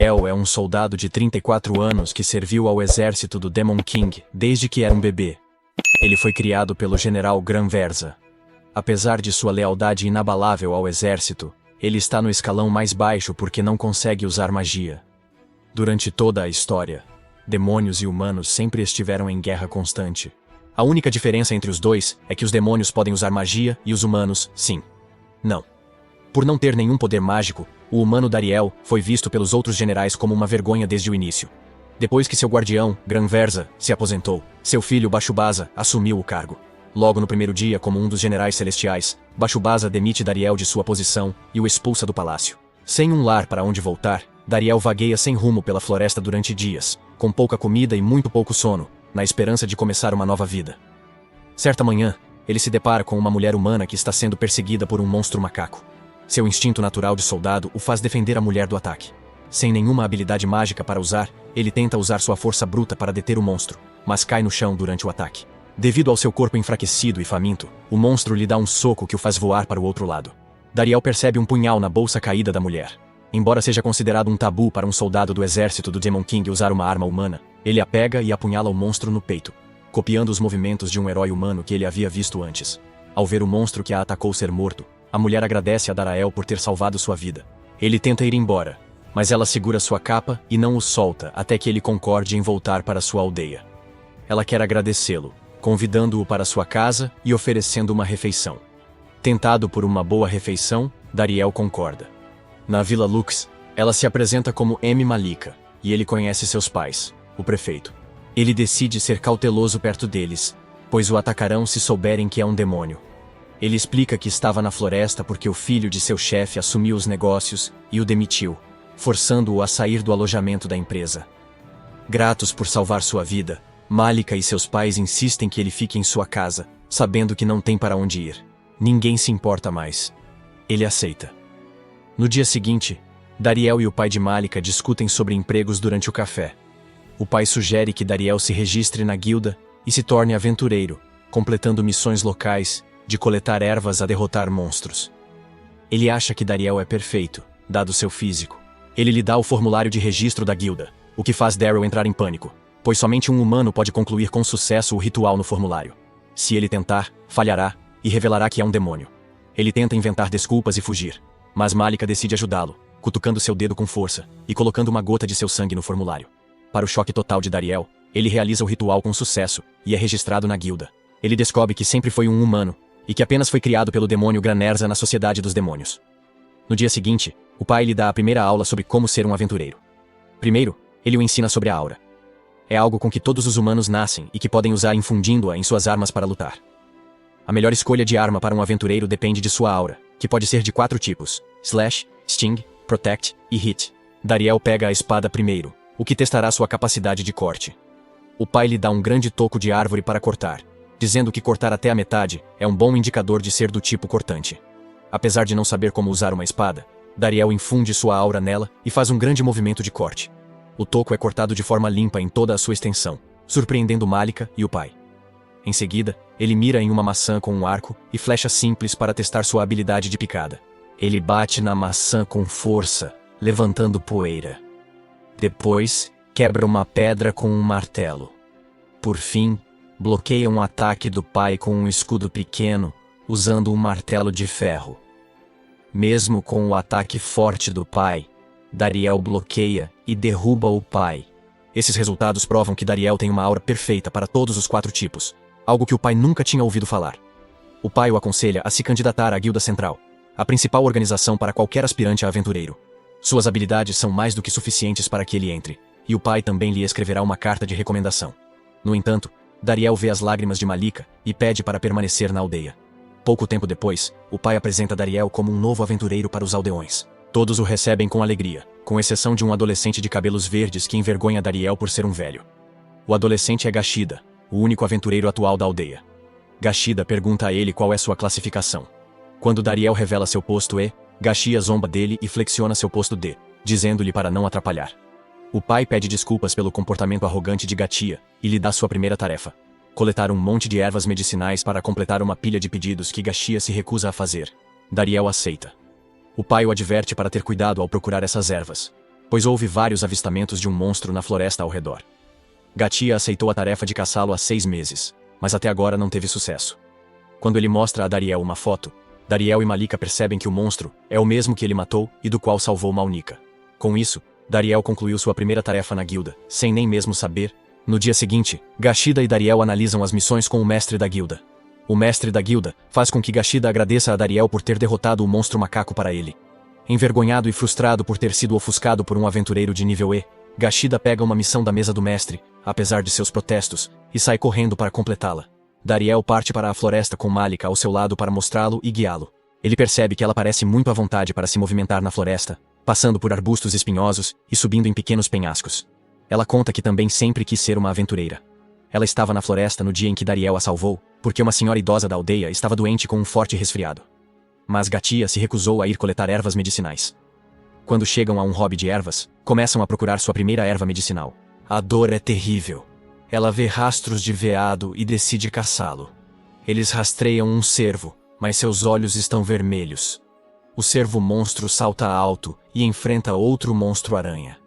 Dariel é um soldado de 34 anos que serviu ao exército do Demon King desde que era um bebê. Ele foi criado pelo general Granversa. Apesar de sua lealdade inabalável ao exército, ele está no escalão mais baixo porque não consegue usar magia. Durante toda a história, demônios e humanos sempre estiveram em guerra constante. A única diferença entre os dois é que os demônios podem usar magia e os humanos, sim. Não. Por não ter nenhum poder mágico, o humano Dariel foi visto pelos outros generais como uma vergonha desde o início. Depois que seu guardião, Granversa, se aposentou, seu filho Bashubasa assumiu o cargo. Logo no primeiro dia, como um dos generais celestiais, Bashubasa demite Dariel de sua posição e o expulsa do palácio. Sem um lar para onde voltar, Dariel vagueia sem rumo pela floresta durante dias, com pouca comida e muito pouco sono, na esperança de começar uma nova vida. Certa manhã, ele se depara com uma mulher humana que está sendo perseguida por um monstro macaco. Seu instinto natural de soldado o faz defender a mulher do ataque. Sem nenhuma habilidade mágica para usar, ele tenta usar sua força bruta para deter o monstro, mas cai no chão durante o ataque. Devido ao seu corpo enfraquecido e faminto, o monstro lhe dá um soco que o faz voar para o outro lado. Dariel percebe um punhal na bolsa caída da mulher. Embora seja considerado um tabu para um soldado do exército do Demon King usar uma arma humana, ele a pega e apunhala o monstro no peito, copiando os movimentos de um herói humano que ele havia visto antes. Ao ver o monstro que a atacou ser morto, a mulher agradece a Dariel por ter salvado sua vida. Ele tenta ir embora, mas ela segura sua capa e não o solta até que ele concorde em voltar para sua aldeia. Ela quer agradecê-lo, convidando-o para sua casa e oferecendo uma refeição. Tentado por uma boa refeição, Dariel concorda. Na Vila Lux, ela se apresenta como M. Malika, e ele conhece seus pais, o prefeito. Ele decide ser cauteloso perto deles, pois o atacarão se souberem que é um demônio. Ele explica que estava na floresta porque o filho de seu chefe assumiu os negócios e o demitiu, forçando-o a sair do alojamento da empresa. Gratos por salvar sua vida, Malika e seus pais insistem que ele fique em sua casa, sabendo que não tem para onde ir. Ninguém se importa mais. Ele aceita. No dia seguinte, Dariel e o pai de Malika discutem sobre empregos durante o café. O pai sugere que Dariel se registre na guilda e se torne aventureiro, completando missões locais, de coletar ervas a derrotar monstros. Ele acha que Dariel é perfeito, dado seu físico. Ele lhe dá o formulário de registro da guilda, o que faz Daryl entrar em pânico, pois somente um humano pode concluir com sucesso o ritual no formulário. Se ele tentar, falhará e revelará que é um demônio. Ele tenta inventar desculpas e fugir, mas Malika decide ajudá-lo, cutucando seu dedo com força e colocando uma gota de seu sangue no formulário. Para o choque total de Dariel, ele realiza o ritual com sucesso e é registrado na guilda. Ele descobre que sempre foi um humano e que apenas foi criado pelo demônio Granerza na Sociedade dos Demônios. No dia seguinte, o pai lhe dá a primeira aula sobre como ser um aventureiro. Primeiro, ele o ensina sobre a aura. É algo com que todos os humanos nascem e que podem usar infundindo-a em suas armas para lutar. A melhor escolha de arma para um aventureiro depende de sua aura, que pode ser de 4 tipos: Slash, Sting, Protect e Hit. Dariel pega a espada primeiro, o que testará sua capacidade de corte. O pai lhe dá um grande toco de árvore para cortar, dizendo que cortar até a metade é um bom indicador de ser do tipo cortante. Apesar de não saber como usar uma espada, Dariel infunde sua aura nela e faz um grande movimento de corte. O toco é cortado de forma limpa em toda a sua extensão, surpreendendo Malika e o pai. Em seguida, ele mira em uma maçã com um arco e flecha simples para testar sua habilidade de picada. Ele bate na maçã com força, levantando poeira. Depois, quebra uma pedra com um martelo. Por fim, bloqueia um ataque do pai com um escudo pequeno, usando um martelo de ferro. Mesmo com o ataque forte do pai, Dariel bloqueia e derruba o pai. Esses resultados provam que Dariel tem uma aura perfeita para todos os 4 tipos, algo que o pai nunca tinha ouvido falar. O pai o aconselha a se candidatar à Guilda Central, a principal organização para qualquer aspirante a aventureiro. Suas habilidades são mais do que suficientes para que ele entre, e o pai também lhe escreverá uma carta de recomendação. No entanto, Dariel vê as lágrimas de Malika e pede para permanecer na aldeia. Pouco tempo depois, o pai apresenta Dariel como um novo aventureiro para os aldeões. Todos o recebem com alegria, com exceção de um adolescente de cabelos verdes que envergonha Dariel por ser um velho. O adolescente é Gashida, o único aventureiro atual da aldeia. Gashida pergunta a ele qual é sua classificação. Quando Dariel revela seu posto E, Gashia zomba dele e flexiona seu posto D, dizendo-lhe para não atrapalhar. O pai pede desculpas pelo comportamento arrogante de Gatia e lhe dá sua primeira tarefa: coletar um monte de ervas medicinais para completar uma pilha de pedidos que Gashia se recusa a fazer. Dariel aceita. O pai o adverte para ter cuidado ao procurar essas ervas. pois houve vários avistamentos de um monstro na floresta ao redor. Gatia aceitou a tarefa de caçá-lo há 6 meses, mas até agora não teve sucesso. Quando ele mostra a Dariel uma foto, Dariel e Malika percebem que o monstro é o mesmo que ele matou e do qual salvou Malnika. Com isso, Dariel concluiu sua primeira tarefa na guilda, sem nem mesmo saber. No dia seguinte, Gashida e Dariel analisam as missões com o mestre da guilda. O mestre da guilda faz com que Gashida agradeça a Dariel por ter derrotado o monstro macaco para ele. Envergonhado e frustrado por ter sido ofuscado por um aventureiro de nível E, Gashida pega uma missão da mesa do mestre, apesar de seus protestos, e sai correndo para completá-la. Dariel parte para a floresta com Malika ao seu lado para mostrá-lo e guiá-lo. Ele percebe que ela parece muito à vontade para se movimentar na floresta, passando por arbustos espinhosos e subindo em pequenos penhascos. Ela conta que também sempre quis ser uma aventureira. Ela estava na floresta no dia em que Dariel a salvou, porque uma senhora idosa da aldeia estava doente com um forte resfriado. Mas Gatia se recusou a ir coletar ervas medicinais. Quando chegam a um hobby de ervas, começam a procurar sua primeira erva medicinal. A dor é terrível. Ela vê rastros de veado e decide caçá-lo. Eles rastreiam um cervo, mas seus olhos estão vermelhos. O cervo monstro salta alto e enfrenta outro monstro-aranha.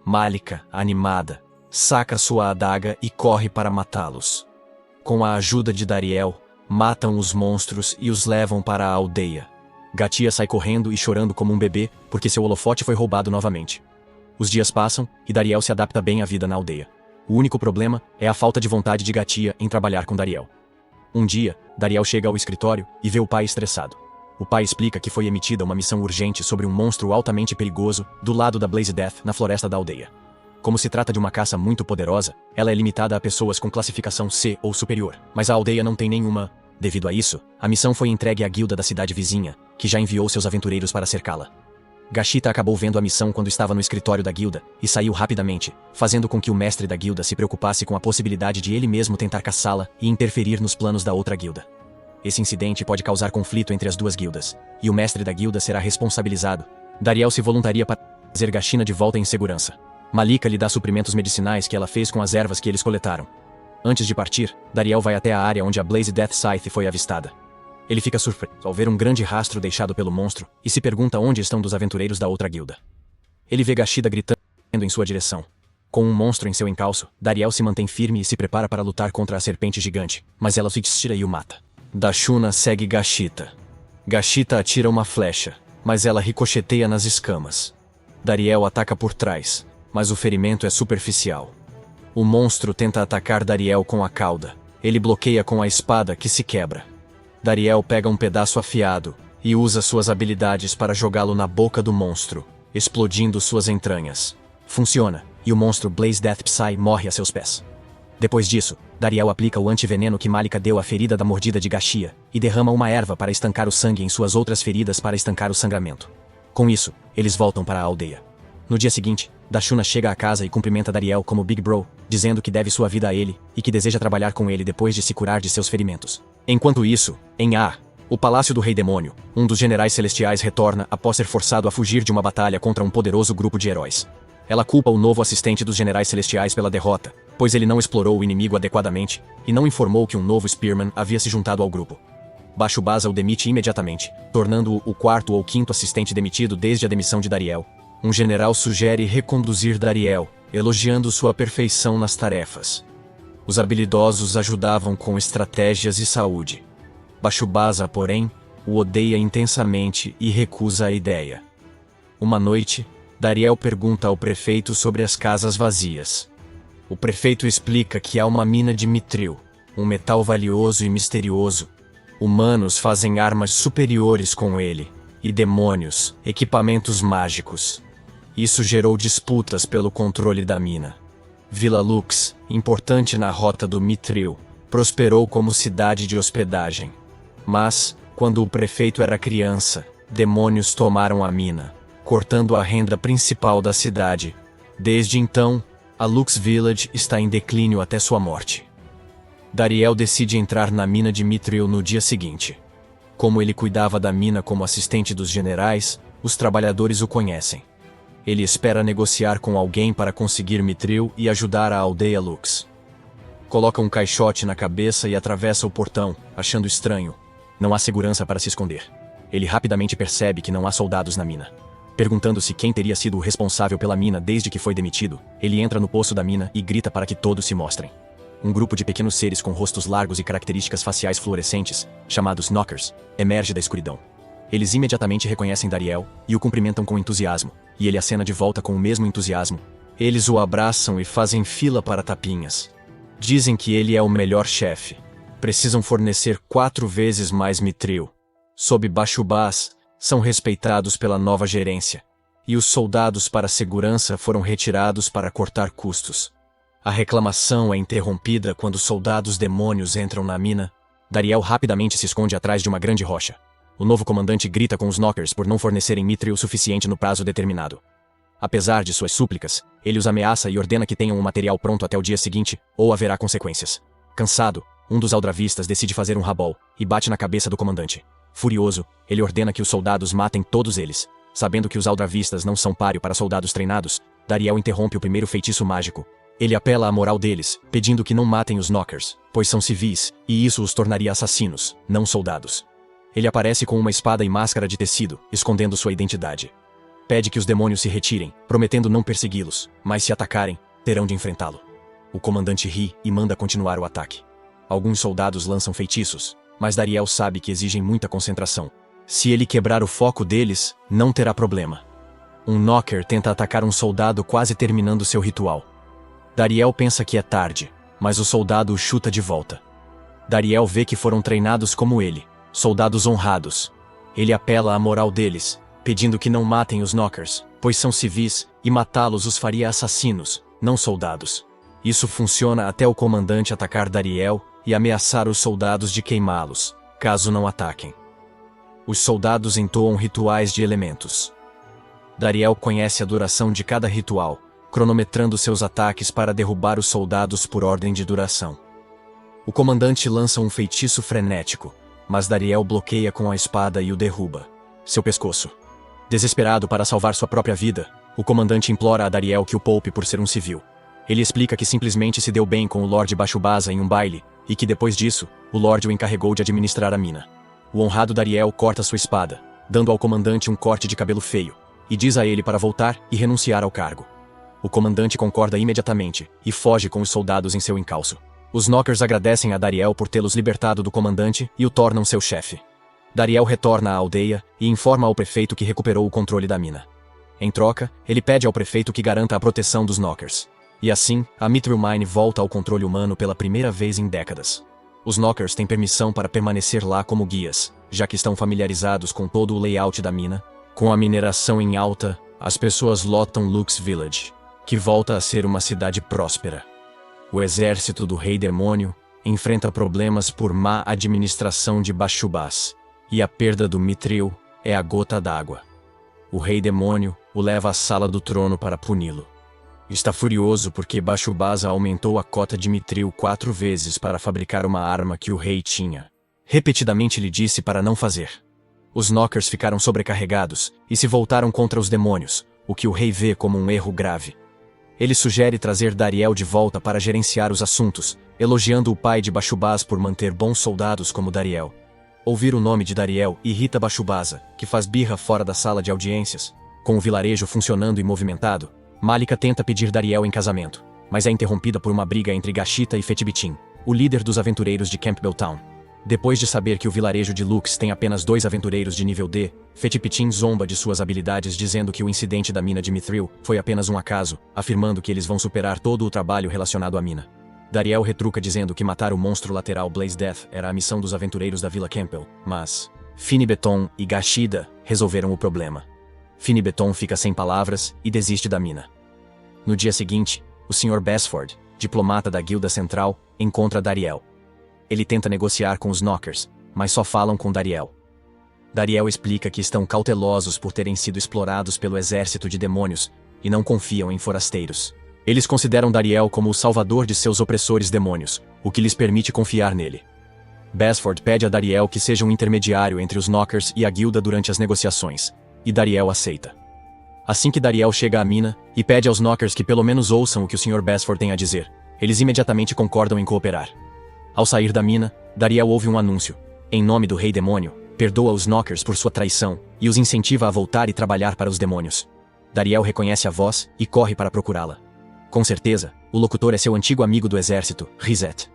Malika, animada, saca sua adaga e corre para matá-los. Com a ajuda de Dariel, matam os monstros e os levam para a aldeia. Gatia sai correndo e chorando como um bebê porque seu holofote foi roubado novamente. Os dias passam e Dariel se adapta bem à vida na aldeia. O único problema é a falta de vontade de Gatia em trabalhar com Dariel. Um dia, Dariel chega ao escritório e vê o pai estressado. O pai explica que foi emitida uma missão urgente sobre um monstro altamente perigoso do lado da Blaze Death na floresta da aldeia. Como se trata de uma caça muito poderosa, ela é limitada a pessoas com classificação C ou superior, mas a aldeia não tem nenhuma. Devido a isso, a missão foi entregue à guilda da cidade vizinha, que já enviou seus aventureiros para cercá-la. Gashita acabou vendo a missão quando estava no escritório da guilda e saiu rapidamente, fazendo com que o mestre da guilda se preocupasse com a possibilidade de ele mesmo tentar caçá-la e interferir nos planos da outra guilda. Esse incidente pode causar conflito entre as duas guildas, e o mestre da guilda será responsabilizado. Dariel se voluntaria para trazer Gashina de volta em segurança. Malika lhe dá suprimentos medicinais que ela fez com as ervas que eles coletaram. Antes de partir, Dariel vai até a área onde a Blaze Death Scythe foi avistada. Ele fica surpreso ao ver um grande rastro deixado pelo monstro e se pergunta onde estão dos aventureiros da outra guilda. Ele vê Gashida gritando em sua direção. Com um monstro em seu encalço, Dariel se mantém firme e se prepara para lutar contra a serpente gigante, mas ela se estira e o mata. Dashuna segue Gashita. Gashita atira uma flecha, mas ela ricocheteia nas escamas. Dariel ataca por trás, mas o ferimento é superficial. O monstro tenta atacar Dariel com a cauda. Ele bloqueia com a espada que se quebra. Dariel pega um pedaço afiado e usa suas habilidades para jogá-lo na boca do monstro, explodindo suas entranhas. Funciona, e o monstro Blaze Death Psy morre a seus pés. Depois disso, Dariel aplica o antiveneno que Malika deu à ferida da mordida de Gashia e derrama uma erva para estancar o sangue em suas outras feridas para estancar o sangramento. Com isso, eles voltam para a aldeia. No dia seguinte, Dashuna chega à casa e cumprimenta Dariel como Big Bro, dizendo que deve sua vida a ele e que deseja trabalhar com ele depois de se curar de seus ferimentos. Enquanto isso, em A, o Palácio do Rei Demônio, um dos generais celestiais retorna após ser forçado a fugir de uma batalha contra um poderoso grupo de heróis. Ela culpa o novo assistente dos generais celestiais pela derrota, pois ele não explorou o inimigo adequadamente e não informou que um novo Spearman havia se juntado ao grupo. Baixo Baza o demite imediatamente, tornando-o o quarto ou quinto assistente demitido desde a demissão de Dariel. Um general sugere reconduzir Dariel, elogiando sua perfeição nas tarefas. Os habilidosos ajudavam com estratégias e saúde. Baixo Baza, porém, o odeia intensamente e recusa a ideia. Uma noite, Dariel pergunta ao prefeito sobre as casas vazias. O prefeito explica que há uma mina de mitril, um metal valioso e misterioso. Humanos fazem armas superiores com ele, e demônios, equipamentos mágicos. Isso gerou disputas pelo controle da mina. Vila Lux, importante na rota do mitril, prosperou como cidade de hospedagem. Mas, quando o prefeito era criança, demônios tomaram a mina, cortando a renda principal da cidade. Desde então, a Lux Village está em declínio até sua morte. Dariel decide entrar na mina de mitril no dia seguinte. Como ele cuidava da mina como assistente dos generais, os trabalhadores o conhecem. Ele espera negociar com alguém para conseguir mitril e ajudar a aldeia Lux. Coloca um caixote na cabeça e atravessa o portão, achando estranho. Não há segurança para se esconder. Ele rapidamente percebe que não há soldados na mina. Perguntando-se quem teria sido o responsável pela mina desde que foi demitido, ele entra no poço da mina e grita para que todos se mostrem. Um grupo de pequenos seres com rostos largos e características faciais fluorescentes, chamados Knockers, emerge da escuridão. Eles imediatamente reconhecem Dariel e o cumprimentam com entusiasmo, e ele acena de volta com o mesmo entusiasmo. Eles o abraçam e fazem fila para tapinhas. Dizem que ele é o melhor chefe. Precisam fornecer 4 vezes mais mitril. Sob Bashubaz, são respeitados pela nova gerência. E os soldados para segurança foram retirados para cortar custos. A reclamação é interrompida quando soldados demônios entram na mina. Dariel rapidamente se esconde atrás de uma grande rocha. O novo comandante grita com os Knockers por não fornecerem mitril suficiente no prazo determinado. Apesar de suas súplicas, ele os ameaça e ordena que tenham o material pronto até o dia seguinte, ou haverá consequências. Cansado, um dos aldravistas decide fazer um rabol e bate na cabeça do comandante. Furioso, ele ordena que os soldados matem todos eles. Sabendo que os aldravistas não são páreo para soldados treinados, Dariel interrompe o primeiro feitiço mágico. Ele apela à moral deles, pedindo que não matem os Knockers, pois são civis, e isso os tornaria assassinos, não soldados. Ele aparece com uma espada e máscara de tecido, escondendo sua identidade. Pede que os demônios se retirem, prometendo não persegui-los, mas se atacarem, terão de enfrentá-lo. O comandante ri e manda continuar o ataque. Alguns soldados lançam feitiços, mas Dariel sabe que exigem muita concentração. Se ele quebrar o foco deles, não terá problema. Um Knocker tenta atacar um soldado quase terminando seu ritual. Dariel pensa que é tarde, mas o soldado o chuta de volta. Dariel vê que foram treinados como ele, soldados honrados. Ele apela à moral deles, pedindo que não matem os Knockers, pois são civis, e matá-los os faria assassinos, não soldados. Isso funciona até o comandante atacar Dariel e ameaçar os soldados de queimá-los, caso não ataquem. Os soldados entoam rituais de elementos. Dariel conhece a duração de cada ritual, cronometrando seus ataques para derrubar os soldados por ordem de duração. O comandante lança um feitiço frenético, mas Dariel bloqueia com a espada e o derruba. Seu pescoço. Desesperado para salvar sua própria vida, o comandante implora a Dariel que o poupe por ser um civil. Ele explica que simplesmente se deu bem com o Lorde Bashubaza em um baile, e que depois disso, o Lorde o encarregou de administrar a mina. O honrado Dariel corta sua espada, dando ao comandante um corte de cabelo feio, e diz a ele para voltar e renunciar ao cargo. O comandante concorda imediatamente, e foge com os soldados em seu encalço. Os Knockers agradecem a Dariel por tê-los libertado do comandante e o tornam seu chefe. Dariel retorna à aldeia e informa ao prefeito que recuperou o controle da mina. Em troca, ele pede ao prefeito que garanta a proteção dos Knockers. E assim, a Mithril Mine volta ao controle humano pela primeira vez em décadas. Os Knockers têm permissão para permanecer lá como guias, já que estão familiarizados com todo o layout da mina. Com a mineração em alta, as pessoas lotam Lux Village, que volta a ser uma cidade próspera. O exército do Rei Demônio enfrenta problemas por má administração de Bashubaz, e a perda do Mithril é a gota d'água. O Rei Demônio o leva à Sala do Trono para puni-lo. Está furioso porque Bashubaz aumentou a cota de Mithril 4 vezes para fabricar uma arma que o rei tinha. Repetidamente lhe disse para não fazer. Os Knockers ficaram sobrecarregados e se voltaram contra os demônios, o que o rei vê como um erro grave. Ele sugere trazer Dariel de volta para gerenciar os assuntos, elogiando o pai de Bashubaz por manter bons soldados como Dariel. Ouvir o nome de Dariel irrita Bashubaza, que faz birra fora da sala de audiências. Com o vilarejo funcionando e movimentado, Malika tenta pedir Dariel em casamento, mas é interrompida por uma briga entre Gashita e Fetbitin, o líder dos aventureiros de Campbell Town. Depois de saber que o vilarejo de Lux tem apenas 2 aventureiros de nível D, Fetbitin zomba de suas habilidades dizendo que o incidente da mina de Mithril foi apenas um acaso, afirmando que eles vão superar todo o trabalho relacionado à mina. Dariel retruca dizendo que matar o monstro lateral Blaze Death era a missão dos aventureiros da Vila Campbell, mas Finibeton e Gashida resolveram o problema. Finibeton fica sem palavras e desiste da mina. No dia seguinte, o Sr. Basford, diplomata da Guilda Central, encontra Dariel. Ele tenta negociar com os Knockers, mas só falam com Dariel. Dariel explica que estão cautelosos por terem sido explorados pelo exército de demônios e não confiam em forasteiros. Eles consideram Dariel como o salvador de seus opressores demônios, o que lhes permite confiar nele. Basford pede a Dariel que seja um intermediário entre os Knockers e a guilda durante as negociações, e Dariel aceita. Assim que Dariel chega à mina e pede aos Knockers que pelo menos ouçam o que o Sr. Basford tem a dizer, eles imediatamente concordam em cooperar. Ao sair da mina, Dariel ouve um anúncio. Em nome do Rei Demônio, perdoa os Knockers por sua traição e os incentiva a voltar e trabalhar para os demônios. Dariel reconhece a voz e corre para procurá-la. Com certeza, o locutor é seu antigo amigo do exército, Reset.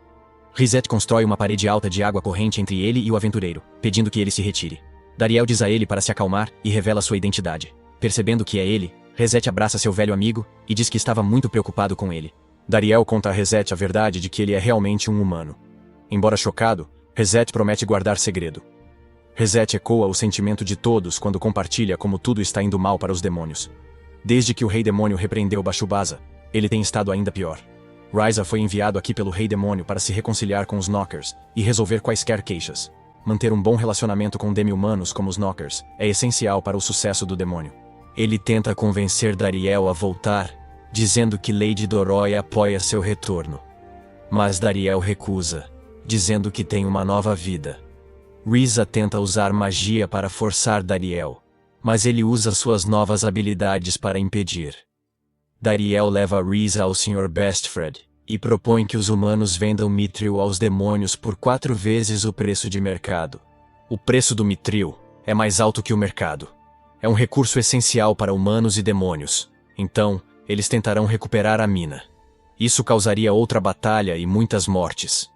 Reset constrói uma parede alta de água corrente entre ele e o aventureiro, pedindo que ele se retire. Dariel diz a ele para se acalmar e revela sua identidade. Percebendo que é ele, Reset abraça seu velho amigo e diz que estava muito preocupado com ele. Dariel conta a Reset a verdade de que ele é realmente um humano. Embora chocado, Reset promete guardar segredo. Reset ecoa o sentimento de todos quando compartilha como tudo está indo mal para os demônios. Desde que o Rei Demônio repreendeu Bashubasa, ele tem estado ainda pior. Ryza foi enviado aqui pelo Rei Demônio para se reconciliar com os Knockers e resolver quaisquer queixas. Manter um bom relacionamento com demi-humanos como os Knockers é essencial para o sucesso do demônio. Ele tenta convencer Dariel a voltar, dizendo que Lady Doroy apoia seu retorno. Mas Dariel recusa, dizendo que tem uma nova vida. Ryza tenta usar magia para forçar Dariel, mas ele usa suas novas habilidades para impedir. Dariel leva Ryza ao Sr. Bestfred e propõe que os humanos vendam Mithril aos demônios por 4 vezes o preço de mercado. O preço do Mithril é mais alto que o mercado. É um recurso essencial para humanos e demônios, então eles tentarão recuperar a mina. Isso causaria outra batalha e muitas mortes.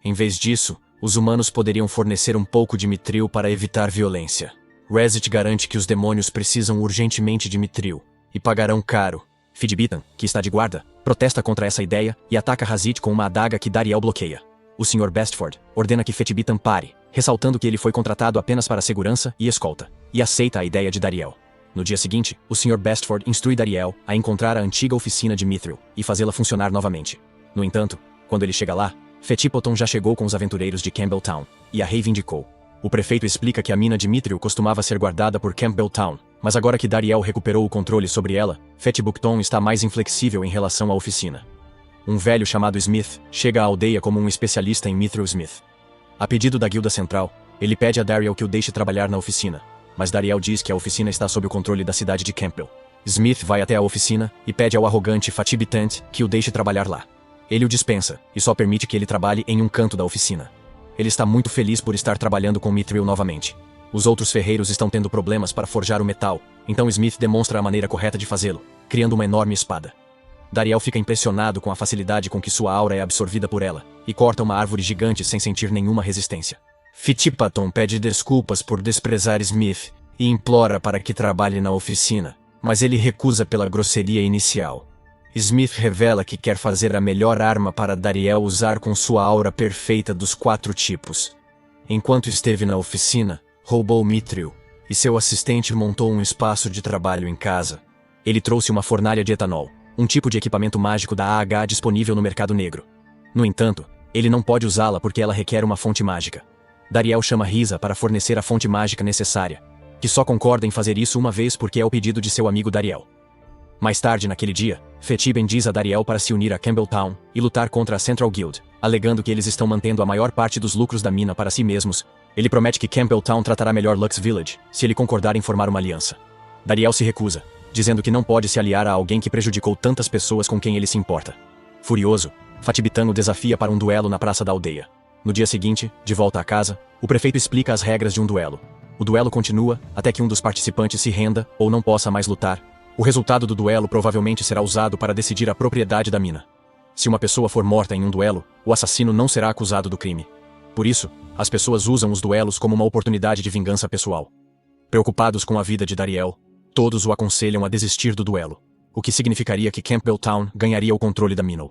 Em vez disso, os humanos poderiam fornecer um pouco de Mithril para evitar violência. Reset garante que os demônios precisam urgentemente de Mithril e pagarão caro. Fidbitan, que está de guarda, protesta contra essa ideia e ataca Hazit com uma adaga que Dariel bloqueia. O Sr. Bestford ordena que Fitbitan pare, ressaltando que ele foi contratado apenas para segurança e escolta, e aceita a ideia de Dariel. No dia seguinte, o Sr. Bestford instrui Dariel a encontrar a antiga oficina de Mithril e fazê-la funcionar novamente. No entanto, quando ele chega lá, Fetipoton já chegou com os aventureiros de Campbelltown e a reivindicou. O prefeito explica que a mina de Mithril costumava ser guardada por Campbelltown, mas agora que Dariel recuperou o controle sobre ela, Fetibukton está mais inflexível em relação à oficina. Um velho chamado Smith chega à aldeia como um especialista em Mithril Smith. A pedido da Guilda Central, ele pede a Dariel que o deixe trabalhar na oficina, mas Dariel diz que a oficina está sob o controle da cidade de Campbell. Smith vai até a oficina e pede ao arrogante Fatibitant que o deixe trabalhar lá. Ele o dispensa e só permite que ele trabalhe em um canto da oficina. Ele está muito feliz por estar trabalhando com Mithril novamente. Os outros ferreiros estão tendo problemas para forjar o metal, então Smith demonstra a maneira correta de fazê-lo, criando uma enorme espada. Dariel fica impressionado com a facilidade com que sua aura é absorvida por ela, e corta uma árvore gigante sem sentir nenhuma resistência. Fitipaton pede desculpas por desprezar Smith e implora para que trabalhe na oficina, mas ele recusa pela grosseria inicial. Smith revela que quer fazer a melhor arma para Dariel usar com sua aura perfeita dos 4 tipos. Enquanto esteve na oficina, roubou Mithril, e seu assistente montou um espaço de trabalho em casa. Ele trouxe uma fornalha de etanol, um tipo de equipamento mágico da AH disponível no mercado negro. No entanto, ele não pode usá-la porque ela requer uma fonte mágica. Dariel chama Ryza para fornecer a fonte mágica necessária, que só concorda em fazer isso uma vez porque é o pedido de seu amigo Dariel. Mais tarde naquele dia, Fetiben diz a Dariel para se unir a Campbelltown e lutar contra a Central Guild, alegando que eles estão mantendo a maior parte dos lucros da mina para si mesmos. Ele promete que Campbelltown tratará melhor Lux Village, se ele concordar em formar uma aliança. Dariel se recusa, dizendo que não pode se aliar a alguém que prejudicou tantas pessoas com quem ele se importa. Furioso, Fatibitan o desafia para um duelo na praça da aldeia. No dia seguinte, de volta à casa, o prefeito explica as regras de um duelo. O duelo continua até que um dos participantes se renda ou não possa mais lutar. O resultado do duelo provavelmente será usado para decidir a propriedade da mina. Se uma pessoa for morta em um duelo, o assassino não será acusado do crime. Por isso, as pessoas usam os duelos como uma oportunidade de vingança pessoal. Preocupados com a vida de Dariel, todos o aconselham a desistir do duelo, o que significaria que Campbelltown ganharia o controle da mina.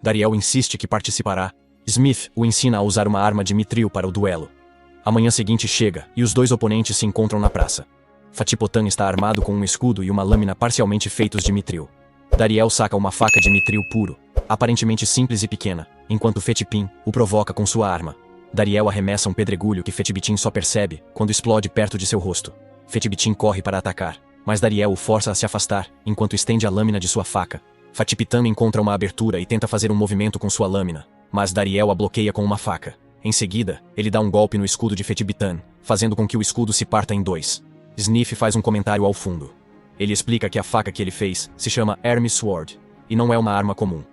Dariel insiste que participará. Smith o ensina a usar uma arma de Mithril para o duelo. A manhã seguinte chega e os dois oponentes se encontram na praça. Fatipotan está armado com um escudo e uma lâmina parcialmente feitos de Mithril. Dariel saca uma faca de Mithril puro, aparentemente simples e pequena, enquanto Fetipin o provoca com sua arma. Dariel arremessa um pedregulho que Fetibitin só percebe quando explode perto de seu rosto. Fetibitin corre para atacar, mas Dariel o força a se afastar, enquanto estende a lâmina de sua faca. Fatipitan encontra uma abertura e tenta fazer um movimento com sua lâmina, mas Dariel a bloqueia com uma faca. Em seguida, ele dá um golpe no escudo de Fetibitan, fazendo com que o escudo se parta em 2. Sniff faz um comentário ao fundo. Ele explica que a faca que ele fez se chama Hermes Sword, e não é uma arma comum.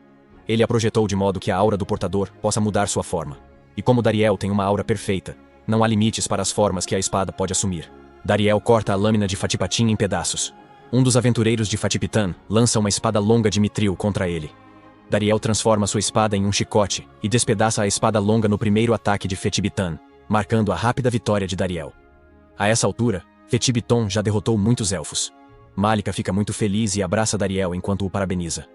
Ele a projetou de modo que a aura do portador possa mudar sua forma. E como Dariel tem uma aura perfeita, Não há limites para as formas que a espada pode assumir. Dariel corta a lâmina de Fatipatin em pedaços. Um dos aventureiros de Fatipitan lança uma espada longa de Mithril contra ele. Dariel transforma sua espada em um chicote e despedaça a espada longa no primeiro ataque de Fetibitan, marcando a rápida vitória de Dariel. A essa altura, Fetibiton já derrotou muitos elfos. Malika fica muito feliz e abraça Dariel enquanto o parabeniza.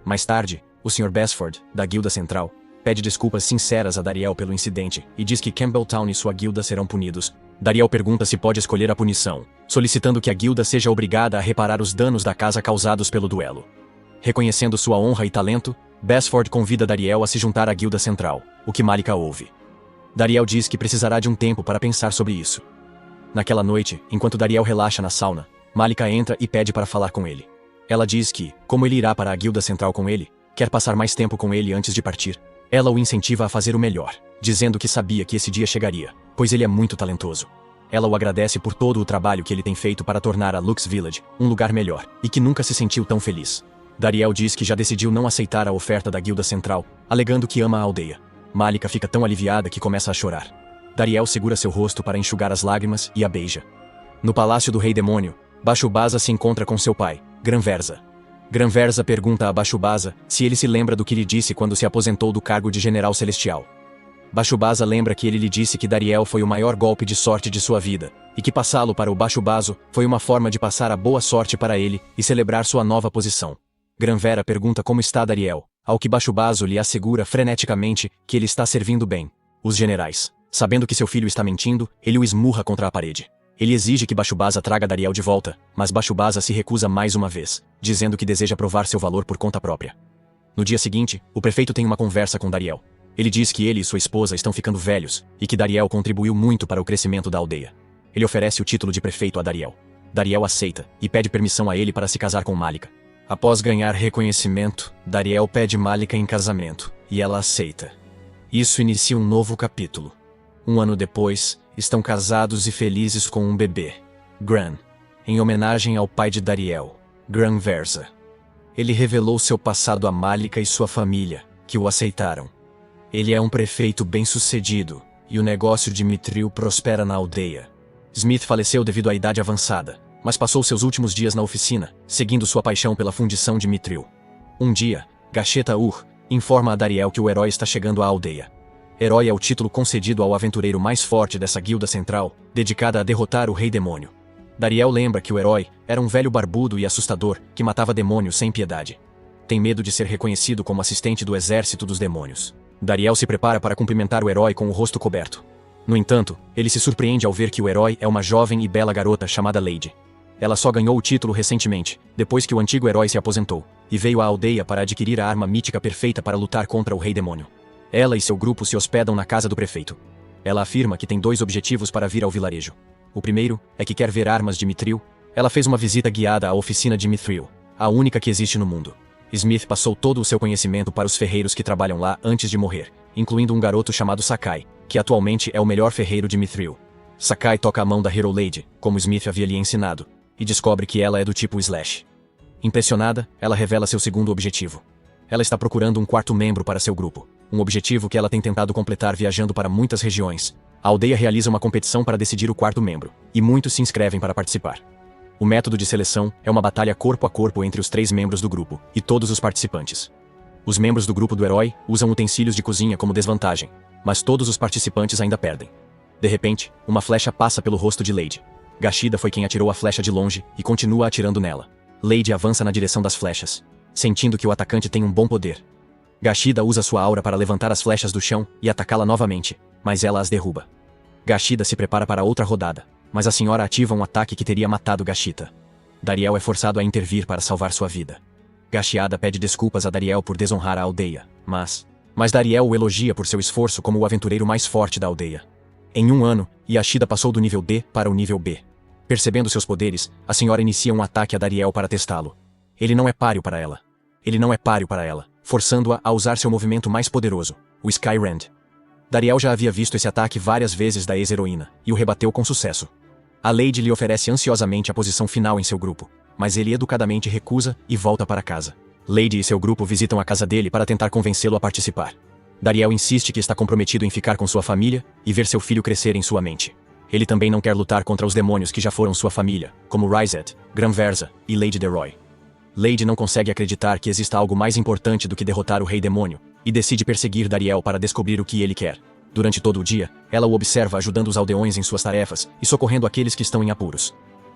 Mais tarde, o Sr. Basford, da Guilda Central, pede desculpas sinceras a Dariel pelo incidente e diz que Campbelltown e sua guilda serão punidos. Dariel pergunta se pode escolher a punição, solicitando que a guilda seja obrigada a reparar os danos da casa causados pelo duelo. Reconhecendo sua honra e talento, Basford convida Dariel a se juntar à Guilda Central, o que Malika ouve. Dariel diz que precisará de um tempo para pensar sobre isso. Naquela noite, enquanto Dariel relaxa na sauna, Malika entra e pede para falar com ele. Ela diz que, como ele irá para a Guilda Central com ele, quer passar mais tempo com ele antes de partir. Ela o incentiva a fazer o melhor, dizendo que sabia que esse dia chegaria, pois ele é muito talentoso. Ela o agradece por todo o trabalho que ele tem feito para tornar a Lux Village um lugar melhor, e que nunca se sentiu tão feliz. Dariel diz que já decidiu não aceitar a oferta da Guilda Central, alegando que ama a aldeia. Malika fica tão aliviada que começa a chorar. Dariel segura seu rosto para enxugar as lágrimas e a beija. No palácio do Rei Demônio, Bashubasa se encontra com seu pai, Granverza. Granverza pergunta a Bashubasa se ele se lembra do que lhe disse quando se aposentou do cargo de General Celestial. Bashubasa lembra que ele lhe disse que Dariel foi o maior golpe de sorte de sua vida, e que passá-lo para o Bashubaso foi uma forma de passar a boa sorte para ele e celebrar sua nova posição. Granvera pergunta como está Dariel, ao que Bashubaso lhe assegura freneticamente que ele está servindo bem. Os generais, sabendo que seu filho está mentindo, ele o esmurra contra a parede. Ele exige que Bashubasa traga Dariel de volta, mas Bashubasa se recusa mais uma vez, dizendo que deseja provar seu valor por conta própria. No dia seguinte, o prefeito tem uma conversa com Dariel. Ele diz que ele e sua esposa estão ficando velhos, e que Dariel contribuiu muito para o crescimento da aldeia. Ele oferece o título de prefeito a Dariel. Dariel aceita, e pede permissão a ele para se casar com Malika. Após ganhar reconhecimento, Dariel pede Malika em casamento, e ela aceita. Isso inicia um novo capítulo. Um ano depois, estão casados e felizes com um bebê, Gran, em homenagem ao pai de Dariel, Granverza. Ele revelou seu passado a Malika e sua família, que o aceitaram. Ele é um prefeito bem-sucedido, e o negócio de Mithril prospera na aldeia. Smith faleceu devido à idade avançada, mas passou seus últimos dias na oficina, seguindo sua paixão pela fundição de Mithril. Um dia, Gasheta Ur informa a Dariel que o herói está chegando à aldeia. Herói é o título concedido ao aventureiro mais forte dessa guilda central, dedicada a derrotar o Rei Demônio. Dariel lembra que o herói era um velho barbudo e assustador que matava demônios sem piedade. Tem medo de ser reconhecido como assistente do exército dos demônios. Dariel se prepara para cumprimentar o herói com o rosto coberto. No entanto, ele se surpreende ao ver que o herói é uma jovem e bela garota chamada Lady. Ela só ganhou o título recentemente, depois que o antigo herói se aposentou, e veio à aldeia para adquirir a arma mítica perfeita para lutar contra o Rei Demônio. Ela e seu grupo se hospedam na casa do prefeito. Ela afirma que tem 2 objetivos para vir ao vilarejo. O primeiro é que quer ver armas de Mithril. Ela fez uma visita guiada à oficina de Mithril, a única que existe no mundo. Smith passou todo o seu conhecimento para os ferreiros que trabalham lá antes de morrer, incluindo um garoto chamado Sakai, que atualmente é o melhor ferreiro de Mithril. Sakai toca a mão da Hero Lady, como Smith havia lhe ensinado, e descobre que ela é do tipo Slash. Impressionada, ela revela seu segundo objetivo. Ela está procurando um 4º membro para seu grupo, um objetivo que ela tem tentado completar viajando para muitas regiões. A aldeia realiza uma competição para decidir o 4º membro, e muitos se inscrevem para participar. O método de seleção é uma batalha corpo a corpo entre os 3 membros do grupo e todos os participantes. Os membros do grupo do herói usam utensílios de cozinha como desvantagem, mas todos os participantes ainda perdem. De repente, uma flecha passa pelo rosto de Lady. Gashida foi quem atirou a flecha de longe e continua atirando nela. Lady avança na direção das flechas, sentindo que o atacante tem um bom poder. Gashida usa sua aura para levantar as flechas do chão e atacá-la novamente, mas ela as derruba. Gashida se prepara para outra rodada, mas a senhora ativa um ataque que teria matado Gashita. Dariel é forçado a intervir para salvar sua vida. Gashiada pede desculpas a Dariel por desonrar a aldeia, mas Dariel o elogia por seu esforço como o aventureiro mais forte da aldeia. Em 1 ano, Yashida passou do nível D para o nível B. Percebendo seus poderes, a senhora inicia um ataque a Dariel para testá-lo. Ele não é páreo para ela. Forçando-a a usar seu movimento mais poderoso, o Sky Rend. Dariel já havia visto esse ataque várias vezes da ex-heroína, e o rebateu com sucesso. A Lady lhe oferece ansiosamente a posição final em seu grupo, mas ele educadamente recusa e volta para casa. Lady e seu grupo visitam a casa dele para tentar convencê-lo a participar. Dariel insiste que está comprometido em ficar com sua família e ver seu filho crescer em sua mente. Ele também não quer lutar contra os demônios que já foram sua família, como Ryzet, Granverza e Lady Deroy. Lady não consegue acreditar que exista algo mais importante do que derrotar o Rei Demônio, e decide perseguir Dariel para descobrir o que ele quer. Durante todo o dia, ela o observa ajudando os aldeões em suas tarefas e socorrendo aqueles que estão em apuros.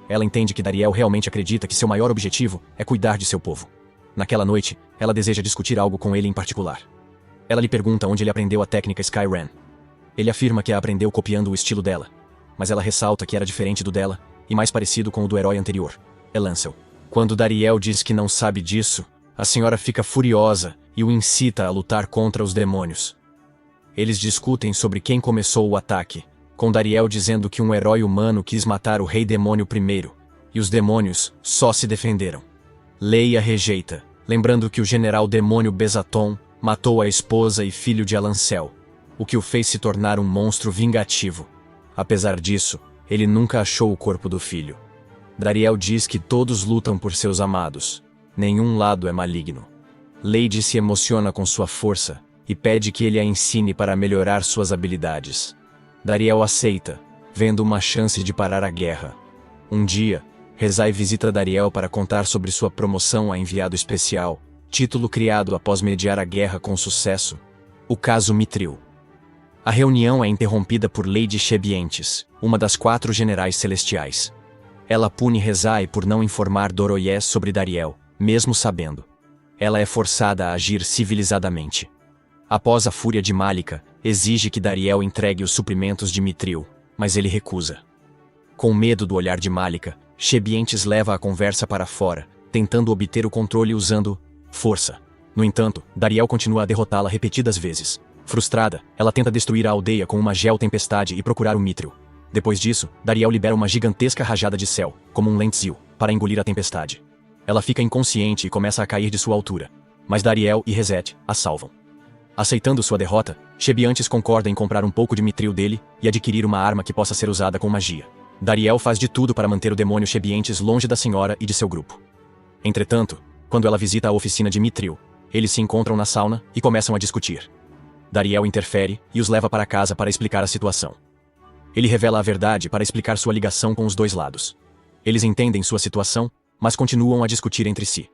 Ela entende que Dariel realmente acredita que seu maior objetivo é cuidar de seu povo. Naquela noite, ela deseja discutir algo com ele em particular. Ela lhe pergunta onde ele aprendeu a técnica Skyran. Ele afirma que a aprendeu copiando o estilo dela, mas ela ressalta que era diferente do dela e mais parecido com o do herói anterior, Elancel. Quando Dariel diz que não sabe disso, a senhora fica furiosa e o incita a lutar contra os demônios. Eles discutem sobre quem começou o ataque, com Dariel dizendo que um herói humano quis matar o Rei Demônio primeiro, e os demônios só se defenderam. Leia rejeita, lembrando que o general demônio Bezaton matou a esposa e filho de Elancel, o que o fez se tornar um monstro vingativo. Apesar disso, ele nunca achou o corpo do filho. Dariel diz que todos lutam por seus amados. Nenhum lado é maligno. Lady se emociona com sua força e pede que ele a ensine para melhorar suas habilidades. Dariel aceita, vendo uma chance de parar a guerra. Um dia, Rezai visita Dariel para contar sobre sua promoção a enviado especial, título criado após mediar a guerra com sucesso, o caso Mithril. A reunião é interrompida por Lady Shebientes, uma das 4 generais celestiais. Ela pune Rezai por não informar Doroyes sobre Dariel, mesmo sabendo. Ela é forçada a agir civilizadamente. Após a fúria de Malika, exige que Dariel entregue os suprimentos de Mithril, mas ele recusa. Com medo do olhar de Malika, Shebientes leva a conversa para fora, tentando obter o controle usando força. No entanto, Dariel continua a derrotá-la repetidas vezes. Frustrada, ela tenta destruir a aldeia com uma gel-tempestade e procurar o Mithril. Depois disso, Dariel libera uma gigantesca rajada de céu, como um lentzil, para engolir a tempestade. Ela fica inconsciente e começa a cair de sua altura, mas Dariel e Rezet a salvam. Aceitando sua derrota, Shebientes concorda em comprar um pouco de Mithril dele e adquirir uma arma que possa ser usada com magia. Dariel faz de tudo para manter o demônio Shebientes longe da senhora e de seu grupo. Entretanto, quando ela visita a oficina de Mithril, eles se encontram na sauna e começam a discutir. Dariel interfere e os leva para casa para explicar a situação. Ele revela a verdade para explicar sua ligação com os dois lados. Eles entendem sua situação, mas continuam a discutir entre si.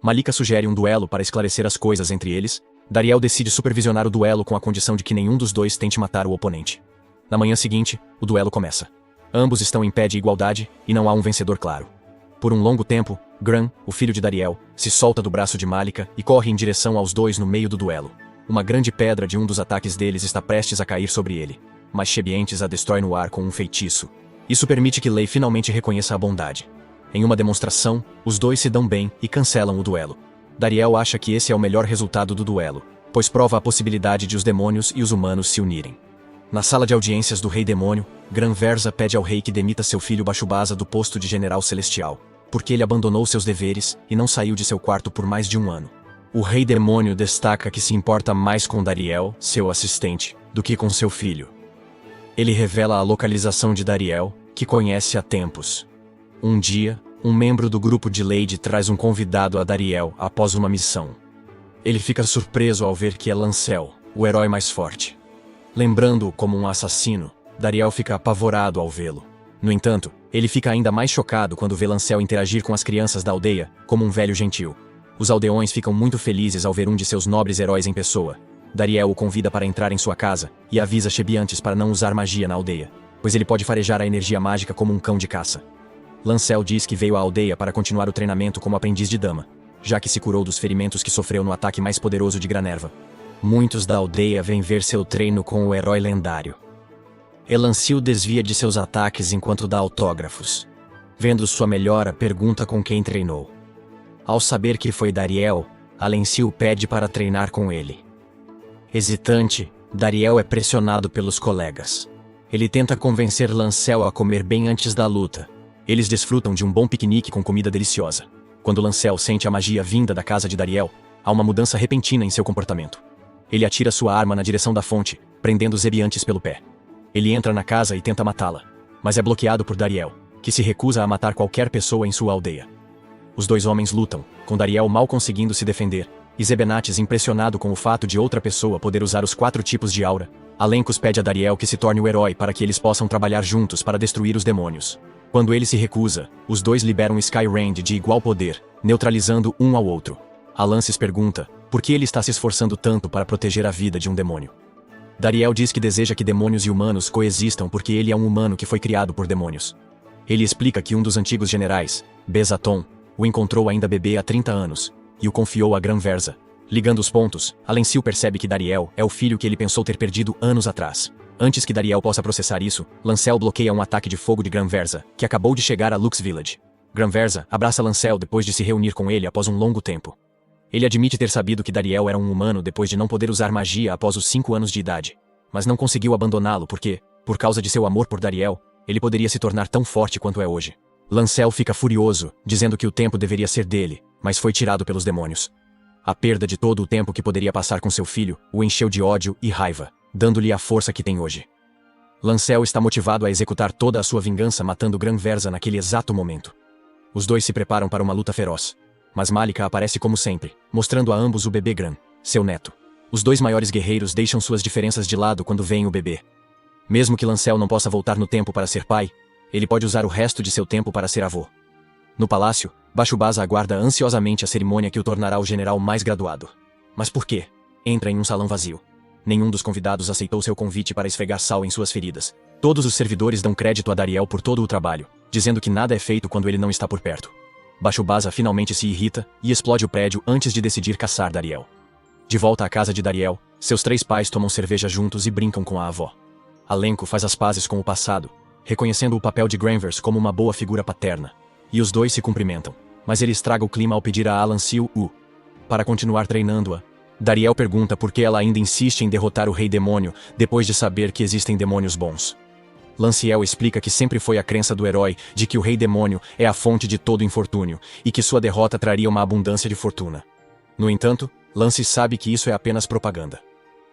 Malika sugere um duelo para esclarecer as coisas entre eles. Dariel decide supervisionar o duelo com a condição de que nenhum dos dois tente matar o oponente. Na manhã seguinte, o duelo começa. Ambos estão em pé de igualdade e não há um vencedor claro. Por um longo tempo, Gran, o filho de Dariel, se solta do braço de Malika e corre em direção aos dois no meio do duelo. Uma grande pedra de um dos ataques deles está prestes a cair sobre ele, mas Shebientes a destrói no ar com um feitiço. Isso permite que Lei finalmente reconheça a bondade. Em uma demonstração, os dois se dão bem e cancelam o duelo. Dariel acha que esse é o melhor resultado do duelo, pois prova a possibilidade de os demônios e os humanos se unirem. Na sala de audiências do Rei Demônio, Granverza pede ao rei que demita seu filho Bashubasa do posto de general celestial, porque ele abandonou seus deveres e não saiu de seu quarto por mais de um ano. O Rei Demônio destaca que se importa mais com Dariel, seu assistente, do que com seu filho. Ele revela a localização de Dariel, que conhece há tempos. Um dia, um membro do grupo de Lady traz um convidado a Dariel após uma missão. Ele fica surpreso ao ver que é Lancel, o herói mais forte. Lembrando-o como um assassino, Dariel fica apavorado ao vê-lo. No entanto, ele fica ainda mais chocado quando vê Lancel interagir com as crianças da aldeia, como um velho gentil. Os aldeões ficam muito felizes ao ver um de seus nobres heróis em pessoa. Dariel o convida para entrar em sua casa e avisa Shebientes para não usar magia na aldeia, pois ele pode farejar a energia mágica como um cão de caça. Lancel diz que veio à aldeia para continuar o treinamento como aprendiz de dama, já que se curou dos ferimentos que sofreu no ataque mais poderoso de Granerva. Muitos da aldeia vêm ver seu treino com o herói lendário. Elancil desvia de seus ataques enquanto dá autógrafos. Vendo sua melhora, pergunta com quem treinou. Ao saber que foi Dariel, Elancil pede para treinar com ele. Hesitante, Dariel é pressionado pelos colegas. Ele tenta convencer Lancel a comer bem antes da luta. Eles desfrutam de um bom piquenique com comida deliciosa. Quando Lancel sente a magia vinda da casa de Dariel, há uma mudança repentina em seu comportamento. Ele atira sua arma na direção da fonte, prendendo Zebiantes pelo pé. Ele entra na casa e tenta matá-la, mas é bloqueado por Dariel, que se recusa a matar qualquer pessoa em sua aldeia. Os dois homens lutam, com Dariel mal conseguindo se defender, E Zebenates, impressionado com o fato de outra pessoa poder usar os 4 tipos de aura, Alencos pede a Dariel que se torne o herói para que eles possam trabalhar juntos para destruir os demônios. Quando ele se recusa, os dois liberam Skyrand de igual poder, neutralizando um ao outro. Alances pergunta por que ele está se esforçando tanto para proteger a vida de um demônio. Dariel diz que deseja que demônios e humanos coexistam porque ele é um humano que foi criado por demônios. Ele explica que um dos antigos generais, Bezaton, o encontrou ainda bebê há 30 anos, e o confiou a Granversa. Ligando os pontos, Alencil percebe que Dariel é o filho que ele pensou ter perdido anos atrás. Antes que Dariel possa processar isso, Lancel bloqueia um ataque de fogo de Granversa, que acabou de chegar a Lux Village. Granversa abraça Lancel depois de se reunir com ele após um longo tempo. Ele admite ter sabido que Dariel era um humano depois de não poder usar magia após os 5 anos de idade, mas não conseguiu abandoná-lo porque, por causa de seu amor por Dariel, ele poderia se tornar tão forte quanto é hoje. Lancel fica furioso, dizendo que o tempo deveria ser dele, mas foi tirado pelos demônios. A perda de todo o tempo que poderia passar com seu filho o encheu de ódio e raiva, dando-lhe a força que tem hoje. Lancel está motivado a executar toda a sua vingança matando Granversa naquele exato momento. Os dois se preparam para uma luta feroz, mas Malika aparece como sempre, mostrando a ambos o bebê Gran, seu neto. Os dois maiores guerreiros deixam suas diferenças de lado quando veem o bebê. Mesmo que Lancel não possa voltar no tempo para ser pai, ele pode usar o resto de seu tempo para ser avô. No palácio, Bashubasa aguarda ansiosamente a cerimônia que o tornará o general mais graduado. Mas por quê? Entra em um salão vazio. Nenhum dos convidados aceitou seu convite para esfregar sal em suas feridas. Todos os servidores dão crédito a Dariel por todo o trabalho, dizendo que nada é feito quando ele não está por perto. Bashubasa finalmente se irrita e explode o prédio antes de decidir caçar Dariel. De volta à casa de Dariel, seus 3 pais tomam cerveja juntos e brincam com a avó. Alenco faz as pazes com o passado, reconhecendo o papel de Granvers como uma boa figura paterna. E os dois se cumprimentam, mas ele estraga o clima ao pedir a Alencil para continuar treinando-a. Dariel pergunta por que ela ainda insiste em derrotar o Rei Demônio depois de saber que existem demônios bons. Lanciel explica que sempre foi a crença do herói de que o Rei Demônio é a fonte de todo infortúnio e que sua derrota traria uma abundância de fortuna. No entanto, Lance sabe que isso é apenas propaganda.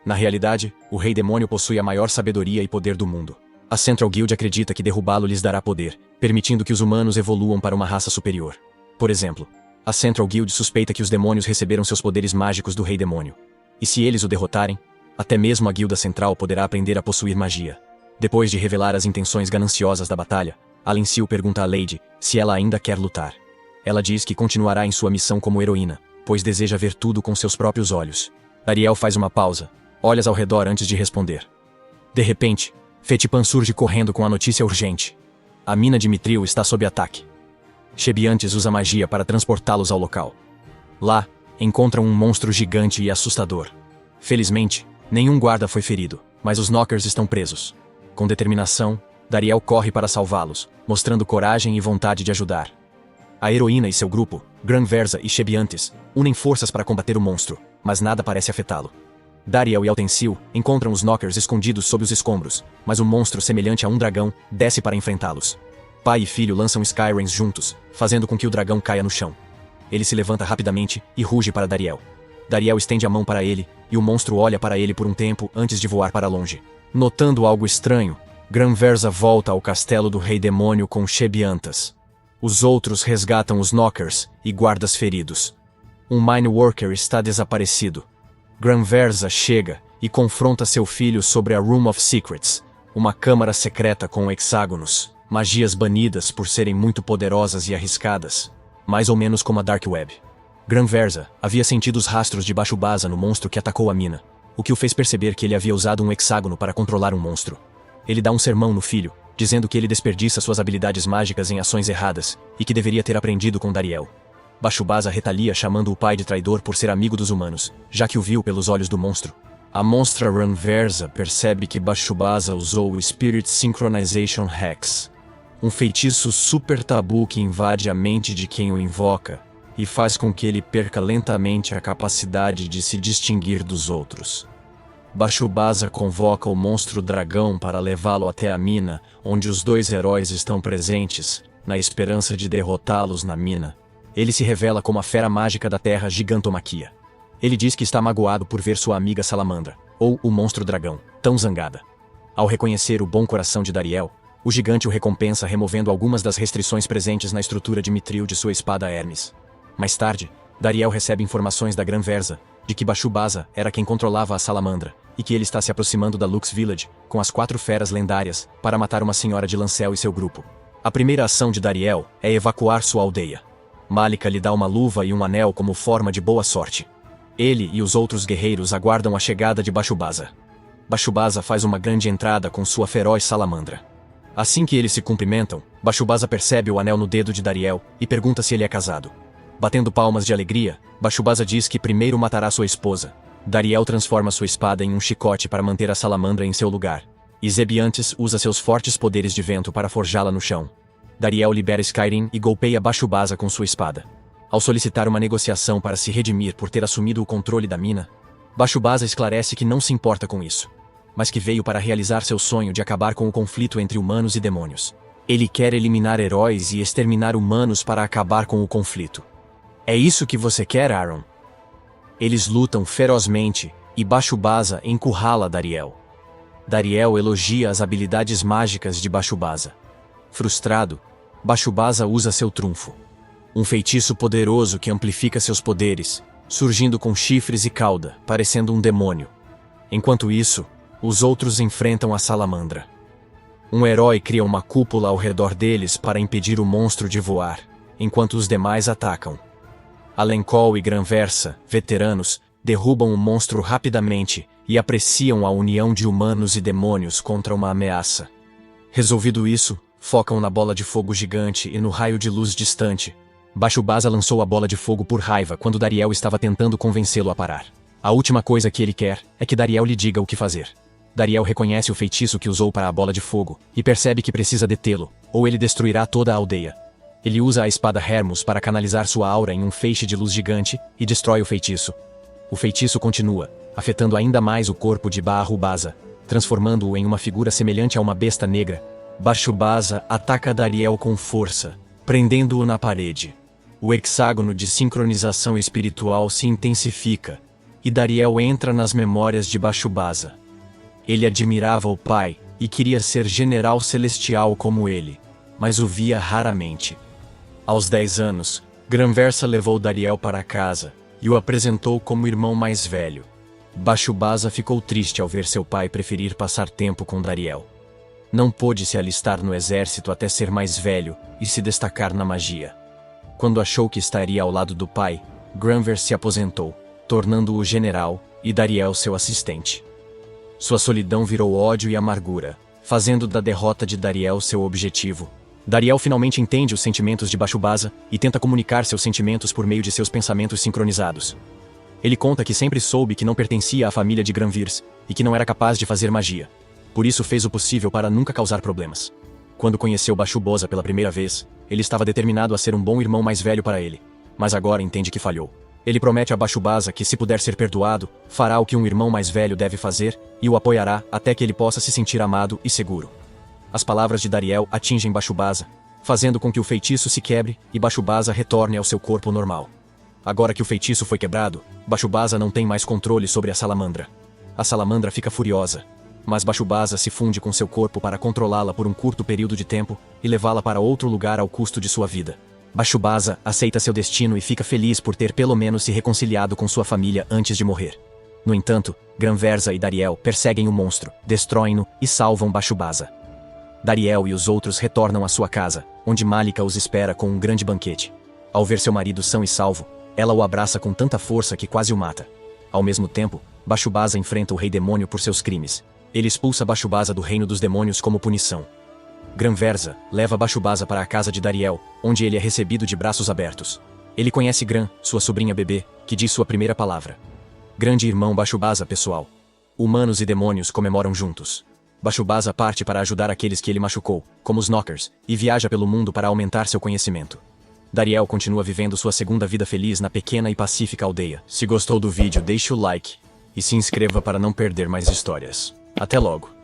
Na realidade, o Rei Demônio possui a maior sabedoria e poder do mundo. A Central Guild acredita que derrubá-lo lhes dará poder, permitindo que os humanos evoluam para uma raça superior. Por exemplo, a Central Guild suspeita que os demônios receberam seus poderes mágicos do Rei Demônio. E se eles o derrotarem, até mesmo a Guilda Central poderá aprender a possuir magia. Depois de revelar as intenções gananciosas da batalha, Alencil pergunta a Lady se ela ainda quer lutar. Ela diz que continuará em sua missão como heroína, pois deseja ver tudo com seus próprios olhos. Dariel faz uma pausa, olha ao redor antes de responder. De repente, Fetipan surge correndo com a notícia urgente. A mina de Mithril está sob ataque. Shebiantes usa magia para transportá-los ao local. Lá, encontram um monstro gigante e assustador. Felizmente, nenhum guarda foi ferido, mas os Knockers estão presos. Com determinação, Dariel corre para salvá-los, mostrando coragem e vontade de ajudar. A heroína e seu grupo, Granversa e Shebiantes, unem forças para combater o monstro, mas nada parece afetá-lo. Dariel e Altencil encontram os Knockers escondidos sob os escombros, mas um monstro semelhante a um dragão desce para enfrentá-los. Pai e filho lançam Skyrans juntos, fazendo com que o dragão caia no chão. Ele se levanta rapidamente e ruge para Dariel. Dariel estende a mão para ele, e o monstro olha para ele por um tempo antes de voar para longe. Notando algo estranho, Granversa volta ao castelo do Rei Demônio com Shebiantas. Os outros resgatam os Knockers e guardas feridos. Um Mine Worker está desaparecido. Granversa chega e confronta seu filho sobre a Room of Secrets, uma câmara secreta com hexágonos, magias banidas por serem muito poderosas e arriscadas, mais ou menos como a Dark Web. Granversa havia sentido os rastros de Bashubasa no monstro que atacou a mina, o que o fez perceber que ele havia usado um hexágono para controlar um monstro. Ele dá um sermão no filho, dizendo que ele desperdiça suas habilidades mágicas em ações erradas e que deveria ter aprendido com Dariel. Bashubasa retalia chamando o pai de traidor por ser amigo dos humanos, já que o viu pelos olhos do monstro. A monstra Granversa percebe que Bashubasa usou o Spirit Synchronization Hex, um feitiço super tabu que invade a mente de quem o invoca e faz com que ele perca lentamente a capacidade de se distinguir dos outros. Bashubasa convoca o monstro dragão para levá-lo até a mina, onde os 2 heróis estão presentes, na esperança de derrotá-los na mina. Ele se revela como a fera mágica da terra Gigantomaquia. Ele diz que está magoado por ver sua amiga Salamandra, ou o monstro dragão, tão zangada. Ao reconhecer o bom coração de Dariel, o gigante o recompensa removendo algumas das restrições presentes na estrutura de Mithril de sua espada Hermes. Mais tarde, Dariel recebe informações da Gran-Versa, de que Bashubasa era quem controlava a salamandra, e que ele está se aproximando da Lux Village, com as 4 feras lendárias, para matar uma senhora de Lancel e seu grupo. A primeira ação de Dariel é evacuar sua aldeia. Malika lhe dá uma luva e um anel como forma de boa sorte. Ele e os outros guerreiros aguardam a chegada de Bashubasa. Bashubasa faz uma grande entrada com sua feroz salamandra. Assim que eles se cumprimentam, Bashubasa percebe o anel no dedo de Dariel e pergunta se ele é casado. Batendo palmas de alegria, Bashubasa diz que primeiro matará sua esposa. Dariel transforma sua espada em um chicote para manter a salamandra em seu lugar. E Zebiantes usa seus fortes poderes de vento para forjá-la no chão. Dariel libera Skyrim e golpeia Bashubasa com sua espada. Ao solicitar uma negociação para se redimir por ter assumido o controle da mina, Bashubasa esclarece que não se importa com isso, mas que veio para realizar seu sonho de acabar com o conflito entre humanos e demônios. Ele quer eliminar heróis e exterminar humanos para acabar com o conflito. É isso que você quer, Aaron? Eles lutam ferozmente e Bashubasa encurrala Dariel. Dariel elogia as habilidades mágicas de Bashubasa. Frustrado, Bashubasa usa seu trunfo. Um feitiço poderoso que amplifica seus poderes, surgindo com chifres e cauda, parecendo um demônio. Enquanto isso, os outros enfrentam a salamandra. Um herói cria uma cúpula ao redor deles para impedir o monstro de voar, enquanto os demais atacam. Alencol e Gran-Versa, veteranos, derrubam o monstro rapidamente e apreciam a união de humanos e demônios contra uma ameaça. Resolvido isso, focam na bola de fogo gigante e no raio de luz distante. Bashubasa lançou a bola de fogo por raiva quando Dariel estava tentando convencê-lo a parar. A última coisa que ele quer é que Dariel lhe diga o que fazer. Dariel reconhece o feitiço que usou para a bola de fogo e percebe que precisa detê-lo, ou ele destruirá toda a aldeia. Ele usa a espada Hermos para canalizar sua aura em um feixe de luz gigante e destrói o feitiço. O feitiço continua, afetando ainda mais o corpo de Bashubasa, transformando-o em uma figura semelhante a uma besta negra. Bashubasa ataca Dariel com força, prendendo-o na parede. O hexágono de sincronização espiritual se intensifica, e Dariel entra nas memórias de Bashubasa. Ele admirava o pai e queria ser general celestial como ele, mas o via raramente. Aos 10 anos, Gran-Versa levou Dariel para casa e o apresentou como irmão mais velho. Bashubasa ficou triste ao ver seu pai preferir passar tempo com Dariel. Não pôde se alistar no exército até ser mais velho e se destacar na magia. Quando achou que estaria ao lado do pai, Gran-Versa se aposentou, tornando-o general e Dariel seu assistente. Sua solidão virou ódio e amargura, fazendo da derrota de Dariel seu objetivo. Dariel finalmente entende os sentimentos de Bashubasa e tenta comunicar seus sentimentos por meio de seus pensamentos sincronizados. Ele conta que sempre soube que não pertencia à família de Gran-Virs e que não era capaz de fazer magia. Por isso fez o possível para nunca causar problemas. Quando conheceu Bashubasa pela primeira vez, ele estava determinado a ser um bom irmão mais velho para ele, mas agora entende que falhou. Ele promete a Bashubasa que, se puder ser perdoado, fará o que um irmão mais velho deve fazer e o apoiará até que ele possa se sentir amado e seguro. As palavras de Dariel atingem Bashubasa, fazendo com que o feitiço se quebre e Bashubasa retorne ao seu corpo normal. Agora que o feitiço foi quebrado, Bashubasa não tem mais controle sobre a salamandra. A salamandra fica furiosa, mas Bashubasa se funde com seu corpo para controlá-la por um curto período de tempo e levá-la para outro lugar ao custo de sua vida. Bashubasa aceita seu destino e fica feliz por ter pelo menos se reconciliado com sua família antes de morrer. No entanto, Gran-Versa e Dariel perseguem o monstro, destroem-no e salvam Bashubasa. Dariel e os outros retornam à sua casa, onde Malika os espera com um grande banquete. Ao ver seu marido são e salvo, ela o abraça com tanta força que quase o mata. Ao mesmo tempo, Bashubasa enfrenta o rei demônio por seus crimes. Ele expulsa Bashubasa do reino dos demônios como punição. Gran-Versa leva Bashubasa para a casa de Dariel, onde ele é recebido de braços abertos. Ele conhece Gran, sua sobrinha bebê, que diz sua primeira palavra. Grande irmão Bashubasa, pessoal. Humanos e demônios comemoram juntos. Bashubasa parte para ajudar aqueles que ele machucou, como os Knockers, e viaja pelo mundo para aumentar seu conhecimento. Dariel continua vivendo sua segunda vida feliz na pequena e pacífica aldeia. Se gostou do vídeo, deixe o like e se inscreva para não perder mais histórias. Até logo!